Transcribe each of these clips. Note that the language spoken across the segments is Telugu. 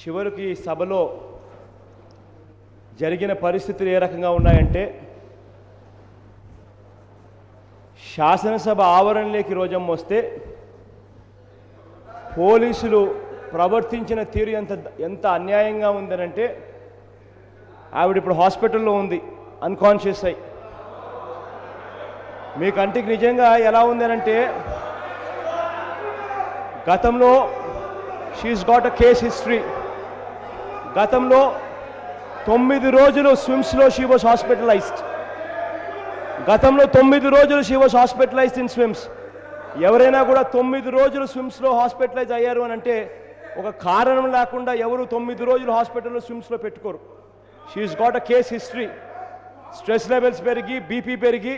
చివరికి సభలో జరిగిన పరిస్థితులు ఏ రకంగా ఉన్నాయంటే శాసనసభ ఆవరణలోకి రోజమ్మ వస్తే పోలీసులు ప్రవర్తించిన తీరు ఎంత అన్యాయంగా ఉందనంటే ఆవిడ ఇప్పుడు హాస్పిటల్లో ఉంది అన్కాన్షియస్ అయి. మీ కంటికి నిజంగా ఎలా ఉందనంటే గతంలో she's got a case history. గతంలో 9 రోజులు స్విమ్స్లో షీ వాజ్ హాస్పిటలైజ్డ్. గతంలో 9 రోజులు she was hospitalised in SVIMS. ఎవరైనా కూడా 9 రోజులు స్విమ్స్లో హాస్పిటలైజ్ అయ్యారు అని అంటే ఒక కారణం లేకుండా ఎవరు 9 రోజులు హాస్పిటల్లో స్విమ్స్లో పెట్టుకోరు. She's got a case history. Stress levels పెరిగి బీపీ పెరిగి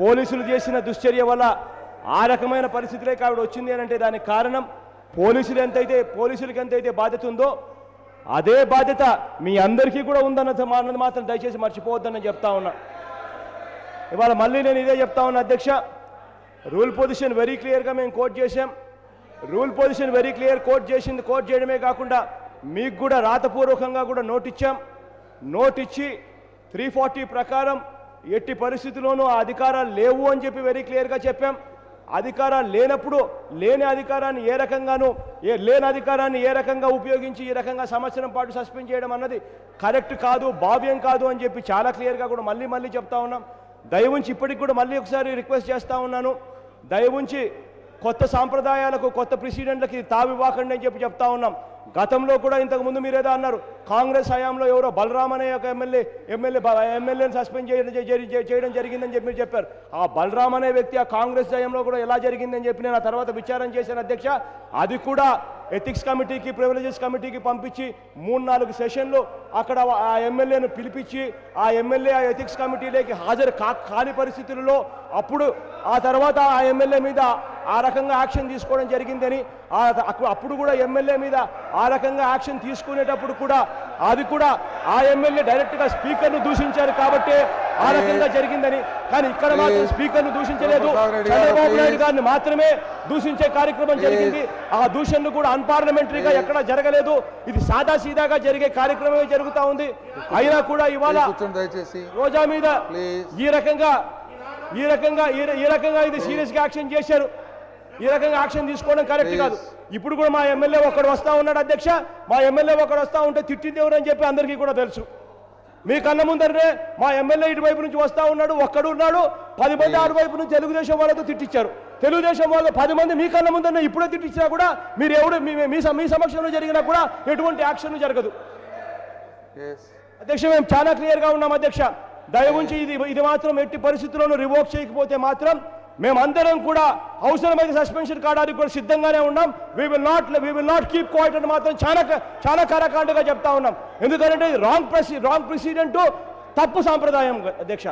పోలీసులు చేసిన దుశ్చర్య వల్ల ఆ రకమైన పరిస్థితులే ఆవిడ వచ్చింది అని అంటే దానికి కారణం పోలీసులకి ఎంతైతే బాధ్యత ఉందో అదే బాధ్యత మీ అందరికీ కూడా ఉందన్నది మాత్రం దయచేసి మర్చిపోవద్దని చెప్తా ఉన్నా. ఇవాళ మళ్ళీ నేను ఇదే చెప్తా ఉన్నా అధ్యక్ష. రూల్ పొజిషన్ వెరీ క్లియర్గా మేము కోట్ చేశాం. Rule position very clear quote చేయడమే కాకుండా మీకు కూడా రాతపూర్వకంగా కూడా నోట్ ఇచ్చాం. నోట్ ఇచ్చి 340 ప్రకారం ఎట్టి పరిస్థితుల్లోనూ ఆ అధికారాలు లేవు అని చెప్పి వెరీ క్లియర్గా చెప్పాం. అధికారాలు లేనప్పుడు లేని అధికారాన్ని ఏ రకంగా ఉపయోగించి ఈ రకంగా సంవత్సరం పాటు సస్పెండ్ చేయడం అన్నది కరెక్ట్ కాదు, భావ్యం కాదు అని చెప్పి చాలా క్లియర్గా కూడా మళ్ళీ చెప్తా ఉన్నాం. దయవుంచి ఇప్పటికి కూడా మళ్ళీ ఒకసారి రిక్వెస్ట్ చేస్తూ ఉన్నాను. దయవుంచి కొత్త సాంప్రదాయాలకు కొత్త ప్రెసిడెంట్లకి తావివ్వకండి అని చెప్పి చెప్తా ఉన్నాం. గతంలో కూడా ఇంతకుముందు మీరేదో అన్నారు కాంగ్రెస్ హయాంలో ఎవరో బలరామ్ అనే ఒక ఎమ్మెల్యేని సస్పెండ్ చేయడం జరిగిందని చెప్పి మీరు చెప్పారు. ఆ బలరామ్ అనే వ్యక్తి ఆ కాంగ్రెస్ హయాంలో కూడా ఎలా జరిగిందని చెప్పి నేను ఆ తర్వాత విచారణ చేశాను అధ్యక్ష. అది కూడా ఎథిక్స్ కమిటీకి ప్రివిలేజెస్ కమిటీకి పంపించి 3-4 సెషన్లు అక్కడ ఆ ఎమ్మెల్యేను పిలిపించి ఆ ఎమ్మెల్యే ఆ ఎథిక్స్ కమిటీలోకి హాజరు కాని పరిస్థితులలో అప్పుడు ఆ తర్వాత ఆ ఎమ్మెల్యే మీద ఆ రకంగా యాక్షన్ తీసుకోవడం జరిగిందని అప్పుడు కూడా ఎమ్మెల్యే మీద ఆ రకంగా యాక్షన్ తీసుకునేటప్పుడు కూడా అది కూడా ఆ ఎమ్మెల్యే డైరెక్ట్గా స్పీకర్ను దూషించారు కాబట్టి ఆ రకంగా జరిగిందని. కానీ ఇక్కడ మాత్రం స్పీకర్ను దూషించలేదు, చంద్రబాబు నాయుడు గారిని మాత్రమే దూషించే కార్యక్రమం జరిగింది. ఆ దూషణలు కూడా అన్పార్లమెంటరీగా ఎక్కడ జరగలేదు. ఇది సాదాసీదాగా జరిగే కార్యక్రమమే జరుగుతూ ఉంది. అయినా కూడా ఇవాళ రోజా మీద ఈ రకంగా ఇది సీరియస్గా యాక్షన్ చేశారు. ఈ రకంగా యాక్షన్ తీసుకోవడం కరెక్ట్ కాదు. ఇప్పుడు కూడా మా ఎమ్మెల్యే ఒకడు వస్తూ ఉన్నాడు అధ్యక్ష. మా ఎమ్మెల్యే ఒకడు వస్తూ ఉంటే తిట్టింది ఎవరని చెప్పి అందరికీ కూడా తెలుసు. మీ కళ్ళ ముందరనే మా ఎమ్మెల్యే ఇటువైపు నుంచి వస్తూ ఉన్నాడు, ఒక్కడు ఉన్నాడు. 10 మంది అటువైపు నుంచి తెలుగుదేశం వాళ్ళతో తిట్టించారు. తెలుగుదేశం వాళ్ళు 10 మంది మీ కళ్ళ ముందరనే ఇప్పుడే తిట్టించినా కూడా మీరు ఎవరు మీ సమక్షంలో జరిగినా కూడా ఎటువంటి యాక్షన్ జరగదు అధ్యక్ష. మేము చాలా క్లియర్గా ఉన్నాం అధ్యక్ష. దయవుంచి ఇది మాత్రం ఎట్టి పరిస్థితుల్లోనూ రివోక్ చేయకపోతే మాత్రం మేమందరం కూడా అవసరమైతే సస్పెన్షన్ కావడానికి కూడా సిద్ధంగానే ఉన్నాం. We will not keep quiet అని మాత్రం చాలా కరాఖండిగా చెప్తా ఉన్నాం. ఎందుకంటే రాంగ్ ప్రెసిడెంట్ తప్పు సాంప్రదాయం అధ్యక్ష.